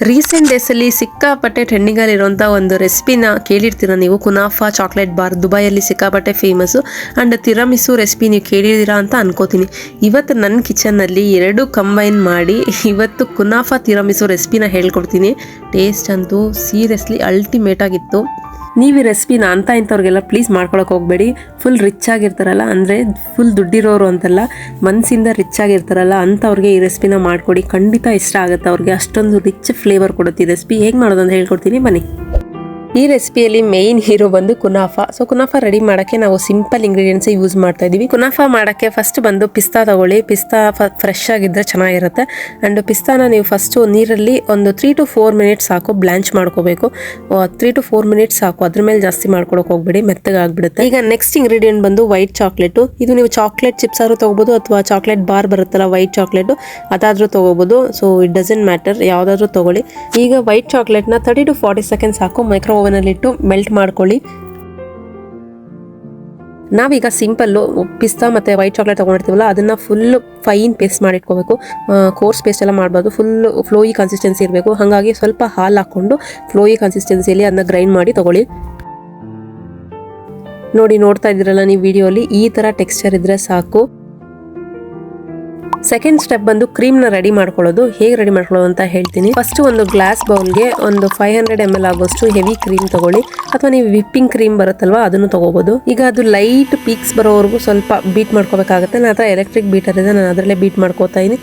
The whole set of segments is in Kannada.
ರೀಸೆಂಟ್ ಡೇಸಲ್ಲಿ ಸಿಕ್ಕಾಪಟ್ಟೆ ಟ್ರೆಂಡಿಂಗಲ್ಲಿರುವಂಥ ಒಂದು ರೆಸಿಪಿನ ಕೇಳಿರ್ತೀರ ನೀವು. ಕುನಾಫಾ ಚಾಕ್ಲೇಟ್ ಬಾರ್ ದುಬೈಯಲ್ಲಿ ಸಿಕ್ಕಾಪಟ್ಟೆ ಫೇಮಸ್ಸು. ಆ್ಯಂಡ್ ತಿರಾಮಿಸು ರೆಸಿಪಿ ನೀವು ಕೇಳಿದ್ದೀರಾ ಅಂತ ಅನ್ಕೋತೀನಿ. ಇವತ್ತು ನನ್ನ ಕಿಚನ್ನಲ್ಲಿ ಎರಡು ಕಂಬೈನ್ ಮಾಡಿ ಇವತ್ತು ಕುನಾಫಾ ತಿರಾಮಿಸು ರೆಸಿಪಿನ ಹೇಳ್ಕೊಡ್ತೀನಿ. ಟೇಸ್ಟ್ ಅಂತೂ ಸೀರಿಯಸ್ಲಿ ಅಲ್ಟಿಮೇಟ್ ಆಗಿತ್ತು. ನೀವು ಈ ರೆಸಿಪಿನ ಅಂತ ಇಂಥವ್ರಿಗೆಲ್ಲ ಪ್ಲೀಸ್ ಮಾಡ್ಕೊಳಕ್ಕೆ ಹೋಗಬೇಡಿ. ಫುಲ್ ರಿಚ್ ಆಗಿರ್ತಾರಲ್ಲ, ಅಂದರೆ ಫುಲ್ ದುಡ್ಡಿರೋರು ಅಂತಲ್ಲ, ಮನಸ್ಸಿಂದ ರಿಚ್ ಆಗಿರ್ತಾರಲ್ಲ ಅಂಥವ್ರಿಗೆ ಈ ರೆಸಿಪಿನ ಮಾಡಿಕೊಡಿ. ಖಂಡಿತ ಇಷ್ಟ ಆಗುತ್ತೆ ಅವ್ರಿಗೆ. ಅಷ್ಟೊಂದು ರಿಚ್ ಫ್ಲೇವರ್ ಕೊಡುತ್ತೆ ಈ ರೆಸಿಪಿ. ಹೇಗೆ ಮಾಡೋದು ಅಂತ ಹೇಳ್ಕೊಡ್ತೀನಿ ಬನ್ನಿ. ಈ ರೆಸಿಪಿಯಲ್ಲಿ ಮೇಯ್ನ್ ಹೀರೋ ಬಂದು ಕುನಾಫಾ. ಸೊ ಕುನಾಫಾ ರೆಡಿ ಮಾಡೋಕ್ಕೆ ನಾವು ಸಿಂಪಲ್ ಇಂಗ್ರೀಡಿಯೆಂಟ್ಸ್ ಯೂಸ್ ಮಾಡ್ತಾ ಇದ್ದೀವಿ. ಕುನಾಫಾ ಮಾಡೋಕ್ಕೆ ಫಸ್ಟ್ ಬಂದು ಪಿಸ್ತಾ ತಗೊಳ್ಳಿ. ಪಿಸ್ತಾ ಫ್ರೆಶ್ ಆಗಿದ್ದರೆ ಚೆನ್ನಾಗಿರುತ್ತೆ. ಆ್ಯಂಡ್ ಪಿಸ್ತಾನ ನೀವು ಫಸ್ಟು ನೀರಲ್ಲಿ ಒಂದು 3 to 4 ಮಿನಿಟ್ಸ್ ಸಾಕು ಬ್ಲ್ಯಾಂಚ್ ಮಾಡ್ಕೋಬೇಕು. 3 to 4 ಮಿನಿಟ್ಸ್ ಸಾಕು, ಅದ್ರ ಮೇಲೆ ಜಾಸ್ತಿ ಮಾಡ್ಕೊಳಕ್ಕೆ ಹೋಗ್ಬೇಡಿ, ಮೆತ್ತಗಾಗ್ಬಿಡುತ್ತೆ. ಈಗ ನೆಕ್ಸ್ಟ್ ಇಂಗ್ರೀಡಿಯೆಂಟ್ ಬಂದು ವೈಟ್ ಚಾಕ್ಲೇಟು. ಇದು ನೀವು ಚಾಕ್ಲೇಟ್ ಚಿಪ್ಸ್ ಆದ್ರೂ ತೊಗೋಬೋದು ಅಥವಾ ಚಾಕ್ಲೇಟ್ ಬಾರ್ ಬರುತ್ತಲ್ಲ ವೈಟ್ ಚಾಕ್ಲೇಟು, ಅದಾದರೂ ತೊಗೋಬೋದು. ಸೊ ಇಟ್ ಡಸಂಟ್ ಮ್ಯಾಟರ್, ಯಾವುದಾದ್ರೂ ತೊಗೊಳ್ಳಿ. ಈಗ ವೈಟ್ ಚಾಕ್ಲೇಟ್ನ 30 to 40 ಸೆಕೆಂಡ್ಸ್ ಸಾಕು ಮೈಕ್ರೋ ಓವನಲ್ಲಿಟ್ಟು ಮೆಲ್ಟ್ ಮಾಡ್ಕೊಳ್ಳಿ. ನಾವೀಗ ಸಿಂಪಲ್ಲು ಪಿಸ್ತಾ ಮತ್ತು ವೈಟ್ ಚಾಕ್ಲೇಟ್ ತೊಗೊಂಡಿರ್ತೀವಲ್ಲ ಅದನ್ನು ಫುಲ್ ಫೈನ್ ಪೇಸ್ಟ್ ಮಾಡಿಟ್ಕೋಬೇಕು. ಕೋರ್ಸ್ ಪೇಸ್ಟ್ ಎಲ್ಲ ಮಾಡಬಾರ್ದು, ಫುಲ್ ಫ್ಲೋಯಿ ಕನ್ಸಿಸ್ಟೆನ್ಸಿ ಇರಬೇಕು. ಹಾಗಾಗಿ ಸ್ವಲ್ಪ ಹಾಲು ಹಾಕ್ಕೊಂಡು ಫ್ಲೋಯಿ ಕನ್ಸಿಸ್ಟೆನ್ಸಿಯಲ್ಲಿ ಅದನ್ನ ಗ್ರೈಂಡ್ ಮಾಡಿ ತೊಗೊಳ್ಳಿ. ನೋಡ್ತಾ ಇದ್ದೀರಲ್ಲ ನೀವು ವಿಡಿಯೋಲಿ, ಈ ಥರ ಟೆಕ್ಸ್ಚರ್ ಇದ್ದರೆ ಸಾಕು. ಸೆಕೆಂಡ್ ಸ್ಟೆಪ್ ಬಂದು ಕ್ರೀಮ್ನ ರೆಡಿ ಮಾಡ್ಕೊಳ್ಳೋದು. ಹೇಗೆ ರೆಡಿ ಮಾಡ್ಕೊಳ್ಳೋದು ಅಂತ ಹೇಳ್ತೀನಿ. ಫಸ್ಟ್ ಒಂದು ಗ್ಲಾಸ್ ಬೌಲ್ಗೆ ಒಂದು 500 ml ಆಗೋಷ್ಟು ಹೆವಿ ಕ್ರೀಮ್ ತಗೊಳ್ಳಿ, ಅಥವಾ ನೀವು ವಿಪ್ಪಿಂಗ್ ಕ್ರೀಮ್ ಬರುತ್ತಲ್ವಾ ಅದನ್ನು ತಗೋಬಹುದು. ಈಗ ಅದು ಲೈಟ್ ಪೀಕ್ಸ್ ಬರೋವರೆಗೂ ಸ್ವಲ್ಪ ಬೀಟ್ ಮಾಡ್ಕೋಬೇಕಾಗುತ್ತೆ. ನನ್ನ ಹತ್ರ ಎಲೆಕ್ಟ್ರಿಕ್ ಬೀಟರ್ ಇದೆ, ನಾನು ಅದರಲ್ಲೇ ಬೀಟ್ ಮಾಡ್ಕೋತಾ ಇದ್ದೀನಿ.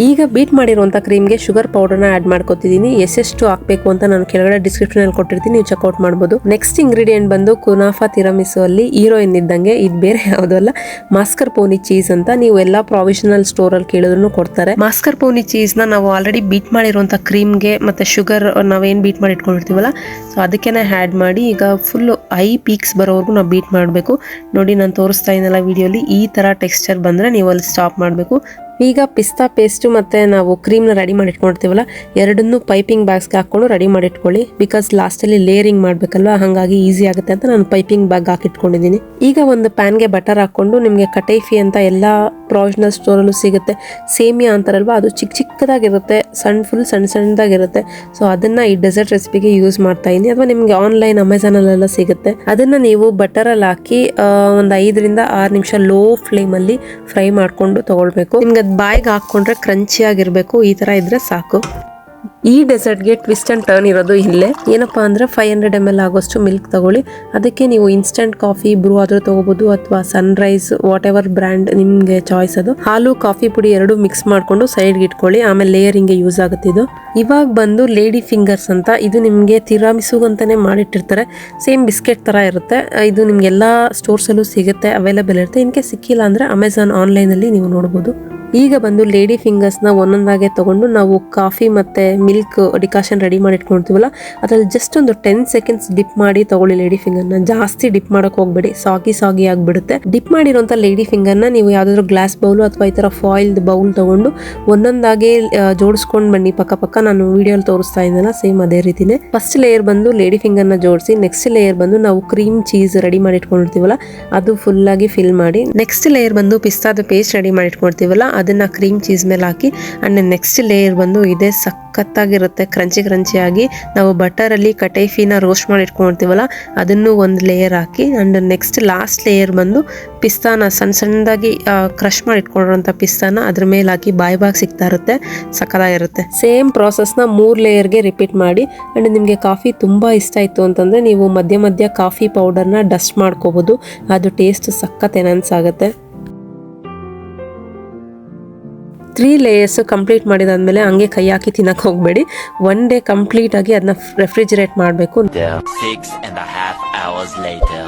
ಈಗ ಬೀಟ್ ಮಾಡಿರುವಂಥ ಕ್ರೀಮ್ಗೆ ಶುಗರ್ ಪೌಡರ್ನ ಆ್ಯಡ್ ಮಾಡ್ಕೊತಿದ್ದೀನಿ. ಎಷ್ಟೆಷ್ಟು ಹಾಕಬೇಕು ಅಂತ ನಾನು ಕೆಳಗಡೆ ಡಿಸ್ಕ್ರಿಪ್ಷನಲ್ಲಿ ಕೊಟ್ಟಿರ್ತೀನಿ, ನೀವು ಚೆಕ್ಔಟ್ ಮಾಡ್ಬೋದು. ನೆಕ್ಸ್ಟ್ ಇಂಗ್ರೀಡಿಯೆಂಟ್ ಬಂದು ಕುನಾಫಾ ತಿರಾಮಿಸು ಅಲ್ಲಿ ಹೀರೋಯಿನ್ ಇದ್ದಂಗೆ, ಇದು ಬೇರೆ ಯಾವುದಲ್ಲ, ಮಾಸ್ಕರ್ಪೋನಿ ಚೀಸ್ ಅಂತ. ನೀವು ಎಲ್ಲ ಪ್ರಾವಿಷನಲ್ ಸ್ಟೋರಲ್ಲಿ ಕೇಳಿದ್ರು ಕೊಡ್ತಾರೆ. ಮಾಸ್ಕರ್ಪೋನಿ ಚೀಸ್ನ ನಾವು ಆಲ್ರೆಡಿ ಬೀಟ್ ಮಾಡಿರುವಂಥ ಕ್ರೀಮ್ಗೆ ಮತ್ತು ಶುಗರ್ ನಾವೇನು ಬೀಟ್ ಮಾಡಿ ಇಟ್ಕೊಂಡಿರ್ತೀವಲ್ಲ, ಸೊ ಅದಕ್ಕೇನೆ ಆ್ಯಡ್ ಮಾಡಿ ಈಗ ಫುಲ್ಲು ಹೈ ಪೀಕ್ಸ್ ಬರೋವರೆಗೂ ನಾವು ಬೀಟ್ ಮಾಡಬೇಕು. ನೋಡಿ ನಾನು ತೋರಿಸ್ತಾ ಇದ್ದೀನಲ್ಲ ವಿಡಿಯೋಲಿ, ಈ ಥರ ಟೆಕ್ಸ್ಚರ್ ಬಂದರೆ ನೀವು ಅಲ್ಲಿ ಸ್ಟಾಪ್ ಮಾಡಬೇಕು. ಈಗ ಪಿಸ್ತಾ ಪೇಸ್ಟು ಮತ್ತು ನಾವು ಕ್ರೀಮ್ನ ರೆಡಿ ಮಾಡಿ ಇಟ್ಕೊಂಡಿರ್ತೀವಲ್ಲ, ಎರಡನ್ನೂ ಪೈಪಿಂಗ್ ಬ್ಯಾಗ್ಸ್ಗೆ ಹಾಕ್ಕೊಂಡು ರೆಡಿ ಮಾಡಿಟ್ಕೊಳ್ಳಿ. ಬಿಕಾಸ್ ಲಾಸ್ಟಲ್ಲಿ ಲೇಯರಿಂಗ್ ಮಾಡಬೇಕಲ್ವ, ಹಾಗಾಗಿ ಈಸಿ ಆಗುತ್ತೆ ಅಂತ ನಾನು ಪೈಪಿಂಗ್ ಬ್ಯಾಗ್ ಹಾಕಿಟ್ಕೊಂಡಿದ್ದೀನಿ. ಈಗ ಒಂದು ಪ್ಯಾನ್ಗೆ ಬಟರ್ ಹಾಕ್ಕೊಂಡು, ನಿಮಗೆ ಕಟೈಫಿ ಅಂತ ಎಲ್ಲ ಪ್ರಾವಿಷನಲ್ ಸ್ಟೋರಲ್ಲೂ ಸಿಗುತ್ತೆ. ಸೇಮಿಯಾ ಅಂತಾರಲ್ವ, ಅದು ಚಿಕ್ಕದಾಗಿರುತ್ತೆ, ಫುಲ್ ಸಣ್ಣದಾಗಿರುತ್ತೆ. ಸೊ ಅದನ್ನು ಈ ಡೆಸರ್ಟ್ ರೆಸಿಪಿಗೆ ಯೂಸ್ ಮಾಡ್ತಾ ಇದ್ದೀನಿ. ಅಥವಾ ನಿಮಗೆ ಆನ್ಲೈನ್ ಅಮೆಝಾನಲ್ಲೆಲ್ಲ ಸಿಗುತ್ತೆ. ಅದನ್ನು ನೀವು ಬಟರಲ್ಲಿ ಹಾಕಿ ಒಂದು 5 to 6 ನಿಮಿಷ ಲೋ ಫ್ಲೇಮಲ್ಲಿ ಫ್ರೈ ಮಾಡಿಕೊಂಡು ತೊಗೊಳ್ಬೇಕು. ನಿಮ್ಗೆ ಬಾಯಿಗೆ ಹಾಕ್ಕೊಂಡ್ರೆ ಕ್ರಂಚಿ ಆಗಿರಬೇಕು, ಈ ಥರ ಇದ್ರೆ ಸಾಕು. ಈ ಡೆಸರ್ಟ್ಗೆ ಟ್ವಿಸ್ಟ್ ಆ್ಯಂಡ್ ಟರ್ನ್ ಇರೋದು ಇಲ್ಲೇ. ಏನಪ್ಪ ಅಂದರೆ 500 ml ಆಗೋಷ್ಟು ಮಿಲ್ಕ್ ತಗೊಳ್ಳಿ. ಅದಕ್ಕೆ ನೀವು ಇನ್ಸ್ಟೆಂಟ್ ಕಾಫಿ ಬ್ರೂ ಆದರೂ ತೊಗೋಬೋದು, ಅಥವಾ ಸನ್ರೈಸ್ ವಾಟ್ ಎವರ್ ಬ್ರ್ಯಾಂಡ್ ನಿಮಗೆ ಚಾಯ್ಸ್ ಅದು. ಹಾಲು ಕಾಫಿ ಪುಡಿ ಎರಡು ಮಿಕ್ಸ್ ಮಾಡಿಕೊಂಡು ಸೈಡ್ಗೆ ಇಟ್ಕೊಳ್ಳಿ. ಆಮೇಲೆ ಲೇಯರಿಂಗ್ಗೆ ಯೂಸ್ ಆಗುತ್ತೆ ಇದು. ಇವಾಗ ಬಂದು ಲೇಡಿ ಫಿಂಗರ್ಸ್ ಅಂತ, ಇದು ನಿಮಗೆ ತಿರಾಮಿಸುಗಂತಾನೆ ಮಾಡಿಟ್ಟಿರ್ತಾರೆ. ಸೇಮ್ ಬಿಸ್ಕೆಟ್ ಥರ ಇರುತ್ತೆ. ಇದು ನಿಮಗೆಲ್ಲ ಸ್ಟೋರ್ಸಲ್ಲೂ ಸಿಗುತ್ತೆ, ಅವೈಲೇಬಲ್ ಇರುತ್ತೆ. ಇನ್ಕೆ ಸಿಕ್ಕಿಲ್ಲ ಅಂದರೆ ಅಮೆಝಾನ್ ಆನ್ಲೈನಲ್ಲಿ ನೀವು ನೋಡ್ಬೋದು. ಈಗ ಬಂದು ಲೇಡಿ ಫಿಂಗರ್ಸ್ನ ಒಂದೊಂದಾಗೆ ತೊಗೊಂಡು ನಾವು ಕಾಫಿ ಮತ್ತು ಮಿಲ್ಕ್ ಡಿಕಾಷನ್ ರೆಡಿ ಮಾಡಿ ಇಟ್ಕೊಳ್ತೀವಲ್ಲ, ಅದರಲ್ಲಿ ಜಸ್ಟ್ ಒಂದು 10 seconds ಡಿಪ್ ಮಾಡಿ ತೊಗೊಳ್ಳಿ ಲೇಡಿ ಫಿಂಗರ್ನ. ಜಾಸ್ತಿ ಡಿಪ್ ಮಾಡೋಕೆ ಹೋಗ್ಬೇಡಿ, ಸಾಗಿ ಆಗಿಬಿಡುತ್ತೆ. ಡಿಪ್ ಮಾಡಿರೋಂಥ ಲೇಡಿ ಫಿಂಗರ್ನ ನೀವು ಯಾವುದಾದ್ರೂ ಗ್ಲಾಸ್ ಬೌಲು ಅಥವಾ ಈ ಥರ ಫಾಯಿಲ್ಡ್ ಬೌಲ್ ತೊಗೊಂಡು ಒಂದೊಂದಾಗೆ ಜೋಡಿಸ್ಕೊಂಡು ಬನ್ನಿ ಪಕ್ಕ. ನಾನು ವಿಡಿಯೋಲಿ ತೋರಿಸ್ತಾ ಇದ್ದೀನಲ್ಲ, ಸೇಮ್ ಅದೇ ರೀತಿನೇ. ಫಸ್ಟ್ ಲೇಯರ್ ಬಂದು ಲೇಡಿ ಫಿಂಗರ್ನ ಜೋಡಿಸಿ, ನೆಕ್ಸ್ಟ್ ಲೇಯರ್ ಬಂದು ನಾವು ಕ್ರೀಮ್ ಚೀಸ್ ರೆಡಿ ಮಾಡಿ ಇಟ್ಕೊಂಡಿರ್ತೀವಲ್ಲ ಅದು ಫುಲ್ಲಾಗಿ ಫಿಲ್ ಮಾಡಿ, ನೆಕ್ಸ್ಟ್ ಲೇಯರ್ ಬಂದು ಪಿಸ್ತಾದ ಪೇಸ್ಟ್ ರೆಡಿ ಮಾಡಿ ಇಟ್ಕೊಳ್ತೀವಲ್ಲ ಅದನ್ನ ಕ್ರೀಮ್ ಚೀಸ್ ಮೇಲೆ ಹಾಕಿ, ಅಂಡ್ ನೆಕ್ಸ್ಟ್ ಲೇಯರ್ ಬಂದು ಇದೆ ಸಖತ್ತಾಗಿರುತ್ತೆ, ಕ್ರಂಚಿಯಾಗಿ. ನಾವು ಬಟರಲ್ಲಿ ಕಟೈಫಿನ ರೋಸ್ಟ್ ಮಾಡಿ ಇಟ್ಕೊಂಡಿರ್ತೀವಲ್ಲ ಅದನ್ನು ಒಂದು layer hockey, and next last layer ಬಂದು ಪಿಸ್ತಾನ ಸಣ್ಣದಾಗಿ ಕ್ರಶ್ ಮಾಡಿ ಇಟ್ಕೊಂಡಿರೋಂಥ ಪಿಸ್ತಾನ ಅದ್ರ ಮೇಲೆ ಹಾಕಿ ಬಾಯಿ ಸಿಗ್ತಾ ಇರುತ್ತೆ, ಸಖತ್ತಾಗಿರುತ್ತೆ. ಸೇಮ್ ಪ್ರಾಸೆಸ್ನ 3 ಲೇಯರ್ಗೆ ರಿಪೀಟ್ ಮಾಡಿ. ಅಂಡ್ ನಿಮಗೆ ಕಾಫಿ ತುಂಬ ಇಷ್ಟ ಆಯಿತು ಅಂತಂದರೆ ನೀವು ಮಧ್ಯ ಕಾಫಿ ಪೌಡರ್ನ ಡಸ್ಟ್ ಮಾಡ್ಕೋಬೋದು, ಅದು ಟೇಸ್ಟ್ ಸಖತ್ ಎನ್ಹಾನ್ಸ್ ಆಗುತ್ತೆ. 3 ಲೇಯರ್ಸ್ ಕಂಪ್ಲೀಟ್ ಮಾಡಿದಾದ್ಮೇಲೆ ಹಂಗೆ ಕೈ ಹಾಕಿ ತಿನ್ನಕ್ಕೆ ಹೋಗಬೇಡಿ. 1 day ಕಂಪ್ಲೀಟ್ ಆಗಿ ಅದನ್ನ ರೆಫ್ರಿಜರೇಟ್ ಮಾಡಬೇಕು. 6.5 hours later.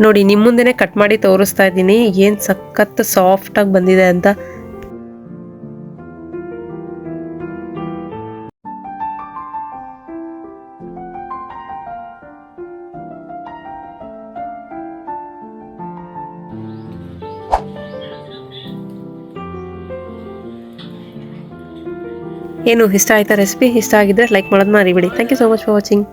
ನೋಡಿ ನಿಮ್ಮ ಮುಂದೆನೆ ಕಟ್ ಮಾಡಿ ತೋರಿಸ್ತಾ ಇದ್ದೀನಿ, ಏನು ಸಖತ್ ಸಾಫ್ಟಾಗಿ ಬಂದಿದೆ ಅಂತ. ಏನು ಇಷ್ಟ ಆಯ್ತಾ ರೆಸಿಪಿ? ಇಷ್ಟ ಆಗಿದ್ರೆ ಲೈಕ್ ಮಾಡೋದನ್ನ ಮರಿಬೇಡಿ. Thank you so much for watching.